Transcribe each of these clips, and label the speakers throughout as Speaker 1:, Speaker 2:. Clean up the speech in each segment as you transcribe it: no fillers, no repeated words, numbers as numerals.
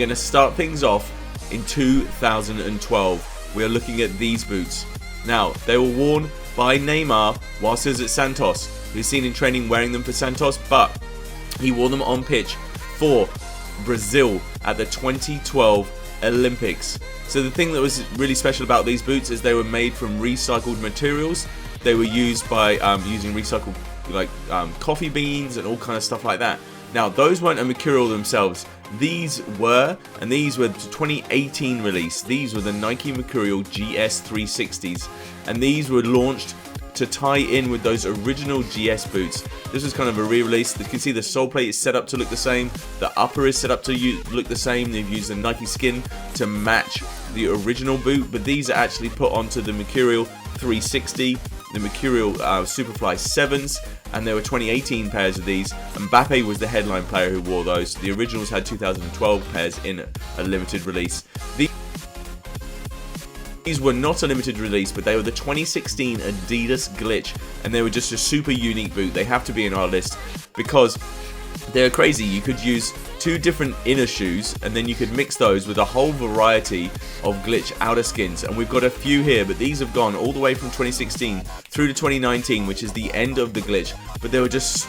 Speaker 1: going to start things off in 2012. We are looking at these boots. Now, they were worn by Neymar whilst he was at Santos. He was seen in training wearing them for Santos, but he wore them on pitch for Brazil at the 2012 Olympics. So the thing that was really special about these boots is they were made from recycled materials. They were used by using recycled coffee beans and all kind of stuff like that. Now, those weren't a Mercurial themselves. These were, and these were the 2018 release. These were the Nike Mercurial GS 360s, and these were launched to tie in with those original GS boots. This was kind of a re-release. You can see the sole plate is set up to look the same. The upper is set up to look the same. They've used the Nike skin to match the original boot, but these are actually put onto the Mercurial 360, the Mercurial Superfly 7s, and there were 2018 pairs of these. Mbappe was the headline player who wore those. The originals had 2012 pairs in a limited release. These were not a limited release, but they were the 2016 Adidas Glitch, and they were just a super unique boot. They have to be in our list because they're crazy. You could use two different inner shoes, and then you could mix those with a whole variety of Glitch outer skins, and we've got a few here, but these have gone all the way from 2016 through to 2019, which is the end of the Glitch. But there were just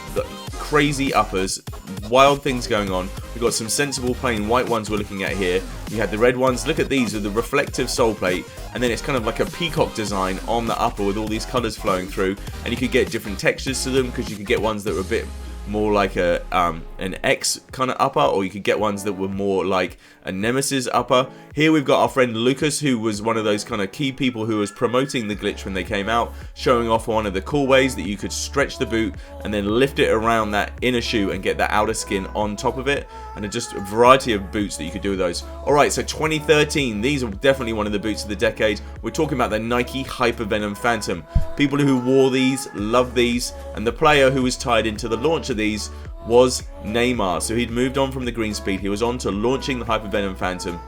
Speaker 1: crazy uppers, wild things going on. We've got some sensible plain white ones we're looking at here. You had the red ones. Look at these with the reflective sole plate, and then it's kind of like a peacock design on the upper with all these colors flowing through, and you could get different textures to them because you could get ones that were a bit more like an X kind of upper, or you could get ones that were more like a Nemesis upper. Here we've got our friend Lucas, who was one of those kind of key people who was promoting the Glitch when they came out, showing off one of the cool ways that you could stretch the boot and then lift it around that inner shoe and get that outer skin on top of it, and just a variety of boots that you could do with those. Alright, so 2013, these are definitely one of the boots of the decade. We're talking about the Nike Hypervenom Phantom. People who wore these loved these, and the player who was tied into the launch of these was Neymar. So he'd moved on from the green speed, he was on to launching the Hypervenom Phantom,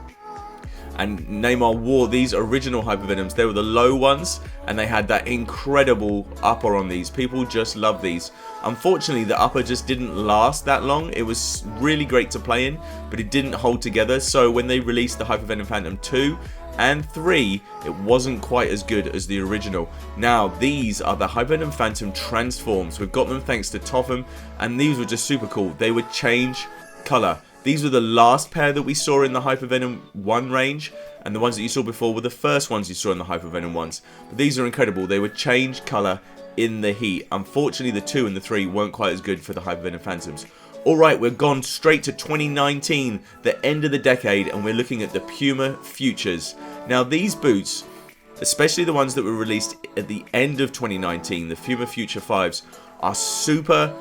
Speaker 1: and Neymar wore these original Hypervenoms. They were the low ones, and they had that incredible upper on these. People just love these. Unfortunately, the upper just didn't last that long. It was really great to play in, but it didn't hold together. So when they released the Hypervenom Phantom 2 and 3, it wasn't quite as good as the original. Now, these are the Hypervenom Phantom Transforms. We've got them thanks to Topham, and these were just super cool. They would change color. These were the last pair that we saw in the Hypervenom 1 range, and the ones that you saw before were the first ones you saw in the Hypervenom ones. But these are incredible. They would change color in the heat. Unfortunately, the 2 and the 3 weren't quite as good for the Hypervenom Phantoms. Alright, we've gone straight to 2019, the end of the decade, and we're looking at the Puma Futures. Now, these boots, especially the ones that were released at the end of 2019, the Puma Future 5s, are super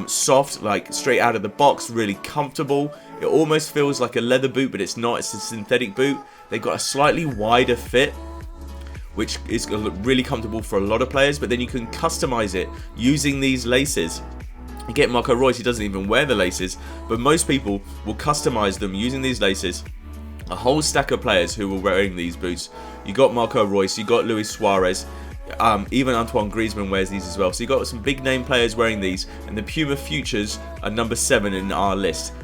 Speaker 1: soft, like straight out of the box, really comfortable. It almost feels like a leather boot, but it's not. It's a synthetic boot. They've got a slightly wider fit, which is really comfortable for a lot of players, but then you can customize it using these laces. You get Marco Reus, he doesn't even wear the laces, but most people will customize them using these laces. A whole stack of players who were wearing these boots. You got Marco Reus, you got Luis Suarez, even Antoine Griezmann wears these as well. So you got some big name players wearing these, and the Puma Futures are number 7 in our list.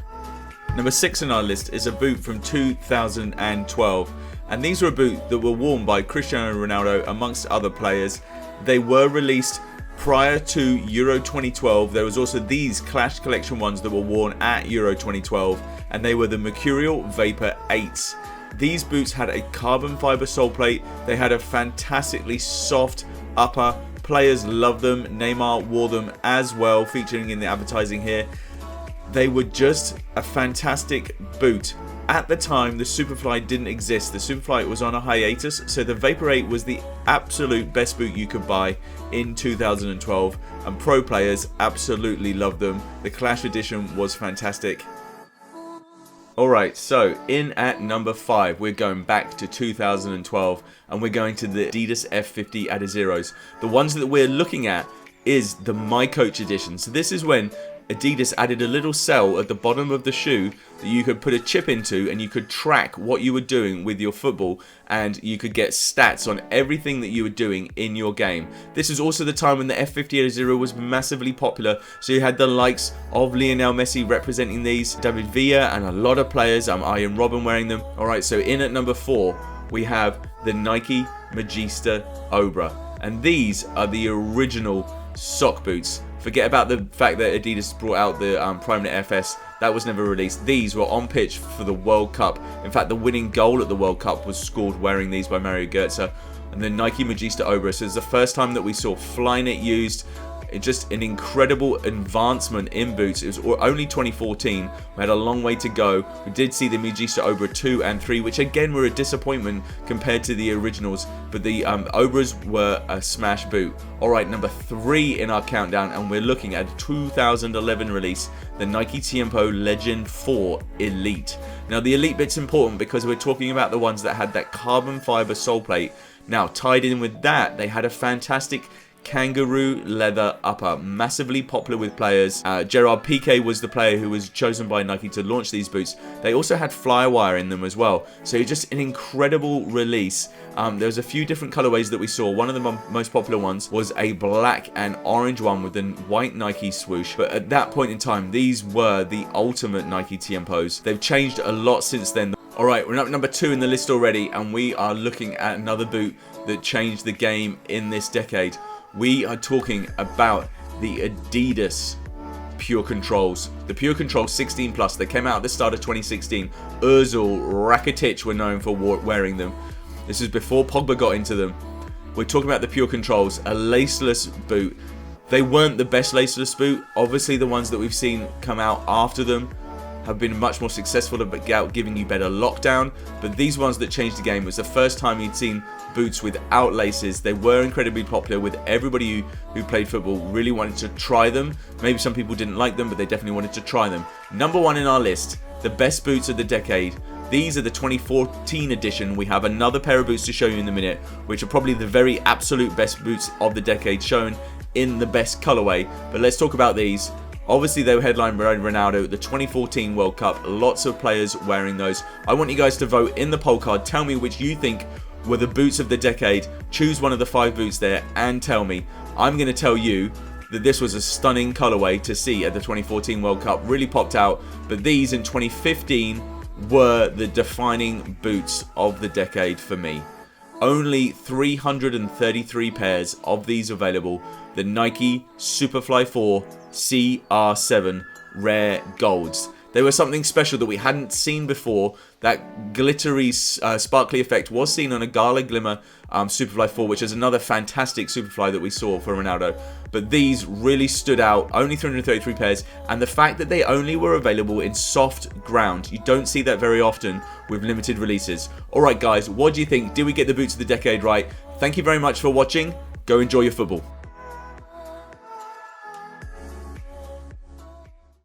Speaker 1: Number 6 in our list is a boot from 2012, and these were a boot that were worn by Cristiano Ronaldo amongst other players. They were released prior to Euro 2012. There was also these Clash Collection ones that were worn at Euro 2012, and they were the Mercurial Vapor VIIIs. These boots had a carbon fiber sole plate. They had a fantastically soft upper. Players loved them. Neymar wore them as well, featuring in the advertising here. They were just a fantastic boot. At the time, the Superfly didn't exist. The Superfly was on a hiatus, so the Vapor VIII was the absolute best boot you could buy in 2012, and pro players absolutely loved them. The Clash edition was fantastic. Alright, so in at number 5, we're going back to 2012, and we're going to the ADIDAS F50 Adizeros. The ones that we're looking at is the MICOACH edition. So this is when Adidas added a little cell at the bottom of the shoe that you could put a chip into, and you could track what you were doing with your football, and you could get stats on everything that you were doing in your game. This is also the time when the F50 Adizero was massively popular, so you had the likes of Lionel Messi representing these, David Villa, and a lot of players, Ian Robin wearing them. Alright, so in at number 4 we have the Nike Magista Obra, and these are the original sock boots. Forget about the fact that Adidas brought out the Primeknit FS. That was never released. These were on pitch for the World Cup. In fact, the winning goal at the World Cup was scored wearing these by Mario Götze. And the Nike Magista Obra. So it's the first time that we saw Flyknit used. Just an incredible advancement in boots. It was only 2014. We had a long way to go. We did see the Magista Obra 2 and 3, which again were a disappointment compared to the originals, but the Obras were a smash boot. Alright, number 3 in our countdown, and we're looking at a 2011 release, the Nike Tiempo Legend 4 Elite. Now the Elite bit's important because we're talking about the ones that had that carbon fiber sole plate. Now tied in with that, they had a fantastic kangaroo leather upper, massively popular with players. Gerard Piqué was the player who was chosen by Nike to launch these boots. They also had flywire in them as well, so just an incredible release. There was a few different colorways that we saw. One of the most popular ones was a black and orange one with a white Nike swoosh, but at that point in time these were the ultimate Nike Tiempos. They've changed a lot since then. Alright, we're up number 2 in the list already, and we are looking at another boot that changed the game in this decade. We are talking about the Adidas Purecontrols. The Purecontrol 16 Plus, they came out at the start of 2016. Ozil, Rakitic were known for wearing them. This is before Pogba got into them. We're talking about the Purecontrols, a laceless boot. They weren't the best laceless boot. Obviously the ones that we've seen come out after them have been much more successful about giving you better lockdown, but these ones that changed the game was the first time you'd seen boots without laces. They were incredibly popular with everybody who played football really wanted to try them. Maybe some people didn't like them, but they definitely wanted to try them. Number 1 in our list, the best boots of the decade. These are the 2014 edition. We have another pair of boots to show you in a minute, which are probably the very absolute best boots of the decade, shown in the best colorway. But let's talk about these. Obviously, they were headlined by Ronaldo at the 2014 World Cup. Lots of players wearing those. I want you guys to vote in the poll card. Tell me which you think were the boots of the decade. Choose one of the 5 boots there and tell me. I'm going to tell you that this was a stunning colorway to see at the 2014 World Cup. Really popped out. But these in 2015 were the defining boots of the decade for me. Only 333 pairs of these available. The Nike Superfly IV CR7 Rare Golds. They were something special that we hadn't seen before. That glittery, sparkly effect was seen on a Gala Glimmer Superfly 4, which is another fantastic Superfly that we saw for Ronaldo. But these really stood out. Only 333 pairs, and the fact that they only were available in soft ground. You don't see that very often with limited releases. Alright guys, what do you think? Did we get the boots of the decade right? Thank you very much for watching. Go enjoy your football.